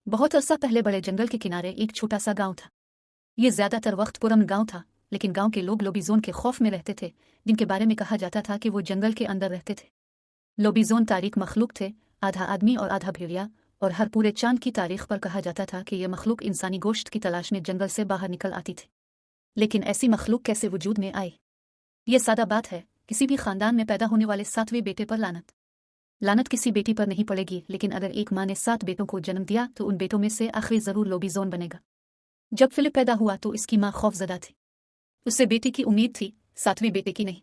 बहुत अरसा पहले बड़े जंगल के किनारे एक छोटा सा गांव था। ये ज्यादातर वक्त पुरअमन गांव था, लेकिन गांव के लोग लोबीजोन के खौफ में रहते थे, जिनके बारे में कहा जाता था कि वो जंगल के अंदर रहते थे। लोबीजोन तारीख मखलूक थे, आधा आदमी और आधा भेड़िया, और हर पूरे चांद की तारीख पर कहा जाता था कि यह मखलूक इंसानी गोश्त की तलाश में जंगल से बाहर निकल आती थी। लेकिन ऐसी मखलूक कैसे वजूद में आई? ये सादा बात है, किसी भी खानदान में पैदा होने वाले 7वें बेटे पर लानत। लानत किसी बेटी पर नहीं पड़ेगी, लेकिन अगर एक माँ ने 7 बेटों को जन्म दिया तो उन बेटों में से आखिरी जरूर लोबीजोन बनेगा। जब फिलिप पैदा हुआ तो इसकी माँ खौफजदा थी। उससे बेटी की उम्मीद थी, 7वें बेटे की नहीं।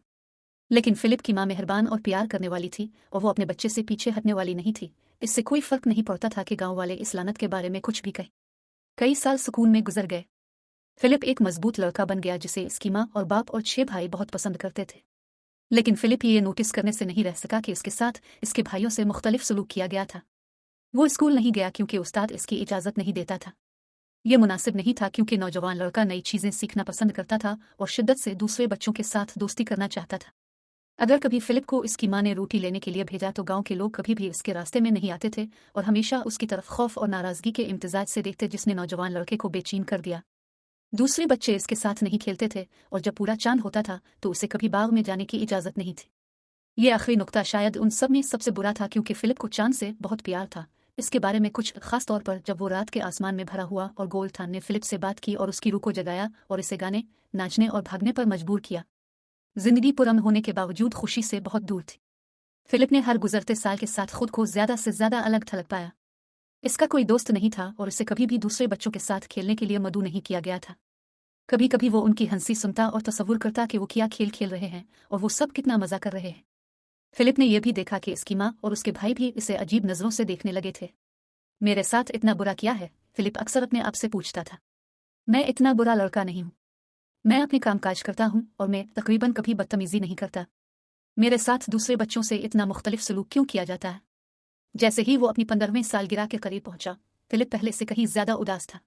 लेकिन फिलिप की माँ मेहरबान और प्यार करने वाली थी, और वो अपने बच्चे से पीछे हटने वाली नहीं थी। इससे कोई फर्क नहीं पड़ता था कि गांव वाले इस लानत के बारे में कुछ भी कहें। कई साल सुकून में गुजर गए। फिलिप एक मजबूत लड़का बन गया जिसे इसकी माँ और बाप और 6 भाई बहुत पसंद करते थे। लेकिन फिलिप ये नोटिस करने से नहीं रह सका कि इसके साथ इसके भाइयों से मुख्तलिफ सलूक किया गया था। वो स्कूल नहीं गया क्योंकि उस्ताद इसकी इजाज़त नहीं देता था। ये मुनासिब नहीं था क्योंकि नौजवान लड़का नई चीज़ें सीखना पसंद करता था और शिद्दत से दूसरे बच्चों के साथ दोस्ती करना चाहता था। अगर कभी फिलिप को इसकी माँ ने रोटी लेने के लिए भेजा तो गांव के लोग कभी भी इसके रास्ते में नहीं आते थे और हमेशा उसकी तरफ खौफ और नाराज़गी के इम्तिजाज से देखते, जिसने नौजवान लड़के को बेचैन कर दिया। दूसरे बच्चे इसके साथ नहीं खेलते थे, और जब पूरा चांद होता था तो उसे कभी बाग में जाने की इजाज़त नहीं थी। ये आखिरी नुक्ता शायद उन सब में सबसे बुरा था, क्योंकि फिलिप को चांद से बहुत प्यार था। इसके बारे में कुछ खास तौर पर जब वो रात के आसमान में भरा हुआ और गोल था ने फिलिप से बात की और उसकी रूह को जगाया और इसे गाने, नाचने और भागने पर मजबूर किया। जिंदगी पुरअमन होने के बावजूद खुशी से बहुत दूर थी। फिलिप ने हर गुजरते साल के साथ खुद को ज्यादा से ज्यादा अलग थलग पाया। इसका कोई दोस्त नहीं था और इसे कभी भी दूसरे बच्चों के साथ खेलने के लिए मदऊ नहीं किया गया था। कभी कभी वो उनकी हंसी सुनता और तसव्वुर करता कि वो क्या खेल खेल रहे हैं और वो सब कितना मजा कर रहे हैं। फिलिप ने यह भी देखा कि इसकी माँ और उसके भाई भी इसे अजीब नजरों से देखने लगे थे। मेरे साथ इतना बुरा क्या है? फिलिप अक्सर अपने आप से पूछता था। मैं इतना बुरा लड़का नहीं हूँ। मैं अपने कामकाज करता हूँ और मैं तकरीबन कभी बदतमीजी नहीं करता। मेरे साथ दूसरे बच्चों से इतना मुख्तलिफ सलूक क्यों किया जाता है? जैसे ही वो अपनी 15वीं सालगिरह के करीब पहुंचा, फिलिप पहले से कहीं ज्यादा उदास था।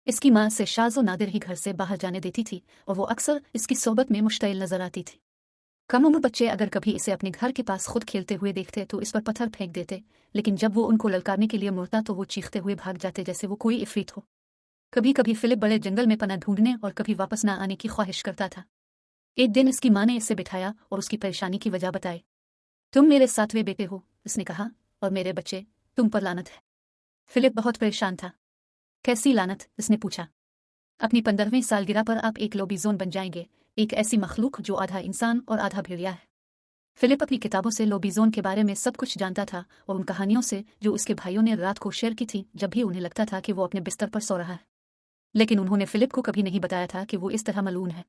इसकी माँ से शाज़ो नादिर ही घर से बाहर जाने देती थी और वो अक्सर इसकी सोबत में मुश्तइल नजर आती थी। कम उम्र बच्चे अगर कभी इसे अपने घर के पास खुद खेलते हुए देखते तो इस पर पत्थर फेंक देते, लेकिन जब वो उनको ललकारने के लिए मुड़ता तो वो चीखते हुए भाग जाते जैसे वो कोई इफरीत हो। कभी कभी फिलिप बड़े जंगल में पनाह ढूंढने और कभी वापस न आने की ख्वाहिश करता था। एक दिन इसकी माँ ने इसे बिठाया और उसकी परेशानी की वजह बताई। तुम मेरे 7वें बेटे हो, इसने कहा, और मेरे बच्चे, तुम पर लानत है। फिलिप बहुत परेशान था। कैसी लानत? इसने पूछा। अपनी 15वीं सालगिरह पर आप एक लोबीजोन बन जाएंगे, एक ऐसी मखलूक जो आधा इंसान और आधा भेड़िया है। फिलिप अपनी किताबों से लोबीजोन के बारे में सब कुछ जानता था और उन कहानियों से जो उसके भाइयों ने रात को शेयर की थी जब भी उन्हें लगता था कि वो अपने बिस्तर पर सो रहा है। लेकिन उन्होंने फिलिप को कभी नहीं बताया था कि वो इस तरह मलून है।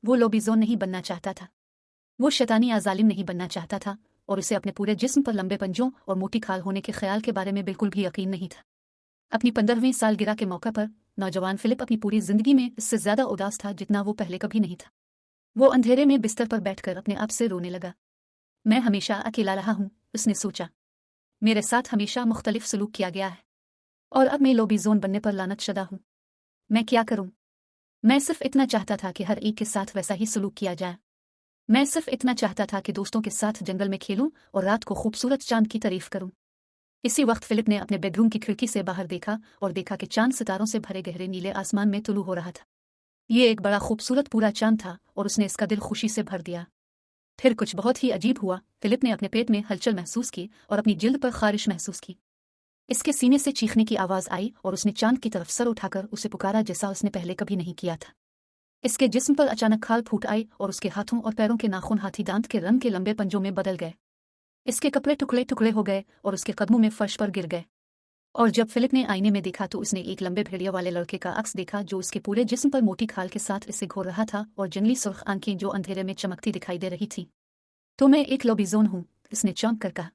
वो लोबीजोन नहीं बनना चाहता था। वो शैतानी या जालिम नहीं बनना चाहता था, और उसे अपने पूरे जिस्म पर लंबे पंजों और मोटी खाल होने के ख्याल के बारे में बिल्कुल भी यकीन नहीं था। अपनी 15वीं सालगिरह के मौके पर नौजवान फिलिप अपनी पूरी जिंदगी में इससे ज्यादा उदास था जितना वो पहले कभी नहीं था। वो अंधेरे में बिस्तर पर बैठकर अपने आप से रोने लगा। मैं हमेशा अकेला रहा हूँ, उसने सोचा। मेरे साथ हमेशा मुख्तलिफ सलूक किया गया है, और अब मैं लोबीजोन बनने पर लानत शुदा हूँ। मैं क्या करूँ? मैं सिर्फ इतना चाहता था कि हर एक के साथ वैसा ही सलूक किया जाए। मैं सिर्फ इतना चाहता था कि दोस्तों के साथ जंगल में खेलूं और रात को खूबसूरत चांद की तारीफ करूं। इसी वक्त फिलिप ने अपने बेडरूम की खिड़की से बाहर देखा और देखा कि चांद सितारों से भरे गहरे नीले आसमान में तुलू हो रहा था। ये एक बड़ा खूबसूरत पूरा चांद था और उसने इसका दिल खुशी से भर दिया। फिर कुछ बहुत ही अजीब हुआ। फिलिप ने अपने पेट में हलचल महसूस की और अपनी जिल्द पर खारिश महसूस की। इसके सीने से चीखने की आवाज आई और उसने चांद की तरफ सर उठाकर उसे पुकारा जैसा उसने पहले कभी नहीं किया था। इसके जिस्म पर अचानक खाल फूट आई और उसके हाथों और पैरों के नाखून हाथी दांत के रंग के लंबे पंजों में बदल गए। इसके कपड़े टुकड़े टुकड़े हो गए और उसके कदमों में फर्श पर गिर गए। और जब फिलिप ने आईने में देखा तो उसने एक लंबे भेड़िया वाले लड़के का अक्स देखा जो उसके पूरे जिस्म पर मोटी खाल के साथ इसे घोर रहा था और जंगली सुर्ख आंखें जो अंधेरे में चमकती दिखाई दे रही थी। तो मैं एक लोबीजोन हूँ, इसने चौंक कर कहा।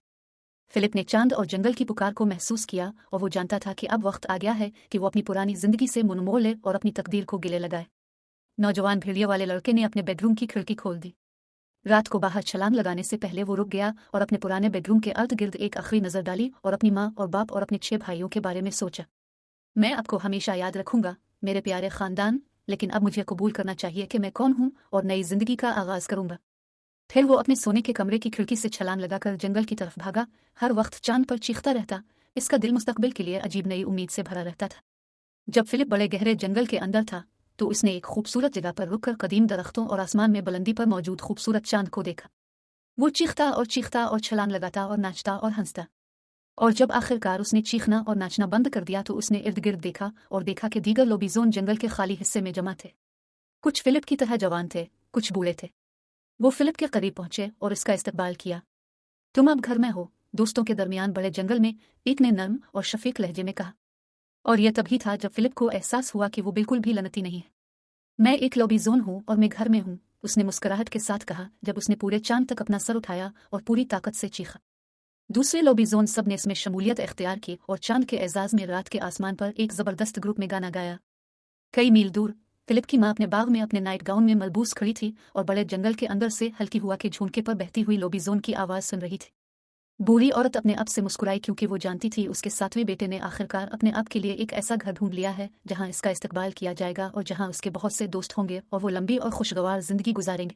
फिलिप ने चांद और जंगल की पुकार को महसूस किया और वो जानता था कि अब वक्त आ गया है कि वो अपनी पुरानी जिंदगी से मुंह मोड़ ले और अपनी तकदीर को गिले लगाए। नौजवान भेड़िया वाले लड़के ने अपने बेडरूम की खिड़की खोल दी। रात को बाहर छलांग लगाने से पहले वो रुक गया और अपने पुराने बेडरूम के अर्द गिर्द एक आखिरी नजर डाली और अपनी माँ और बाप और अपने 6 भाइयों के बारे में सोचा। मैं आपको हमेशा याद रखूंगा, मेरे प्यारे खानदान, लेकिन अब मुझे कबूल करना चाहिए कि मैं कौन हूँ और नई जिंदगी का आगाज करूंगा। फिर वो अपने सोने के कमरे की खिड़की से छलांग लगाकर जंगल की तरफ भागा। हर वक्त चांद पर चीखता रहता, इसका दिल मुस्तकबिल के लिए अजीब नई उम्मीद से भरा रहता था। जब फिलिप बड़े गहरे जंगल के अंदर था तो उसने एक खूबसूरत जगह पर रुककर कदीम दरख्तों और आसमान में बुलंदी पर मौजूद खूबसूरत चांद को देखा। वो चीखता और छलांग लगाता और नाचता और हंसता। और जब आखिरकार उसने चीखना और नाचना बंद कर दिया तो उसने इर्द गिर्द देखा और देखा कि दीगर लोबीजोन जंगल के खाली हिस्से में जमा थे। कुछ फिलिप की तरह जवान थे, कुछ बूढ़े थे। वो फिलिप के करीब पहुंचे और इसका इस्तकबाल किया। तुम अब घर में हो, दोस्तों के दरमियान बड़े जंगल में, एक ने नर्म और शफीक लहजे में कहा। और यह तभी था जब फिलिप को एहसास हुआ कि वो बिल्कुल भी लनती नहीं है। मैं एक लोबीजोन हूँ और मैं घर में हूँ, उसने मुस्कुराहट के साथ कहा जब उसने पूरे चांद तक अपना सर उठाया और पूरी ताकत से चीखा। दूसरे लोबीजोन सब ने इसमें शमूलियत इख्तियार की और चांद के एजाज में रात के आसमान पर एक जबरदस्त ग्रुप में गाना गाया। कई मील दूर फिलिप की माँ अपने बाग में अपने नाइट गाउन में मलबूस खड़ी थी और बड़े जंगल के अंदर से हल्की हुआ के झुंके पर बहती हुई लोबीजोन की आवाज़ सुन रही थी। बूढ़ी औरत अपने आप से मुस्कुराई क्योंकि वो जानती थी उसके 7वें बेटे ने आखिरकार अपने आप के लिए एक ऐसा घर ढूंढ लिया है जहां इसका इस्तकबाल किया जाएगा और जहां उसके बहुत से दोस्त होंगे और वो लंबी और खुशगवार जिंदगी गुजारेंगे।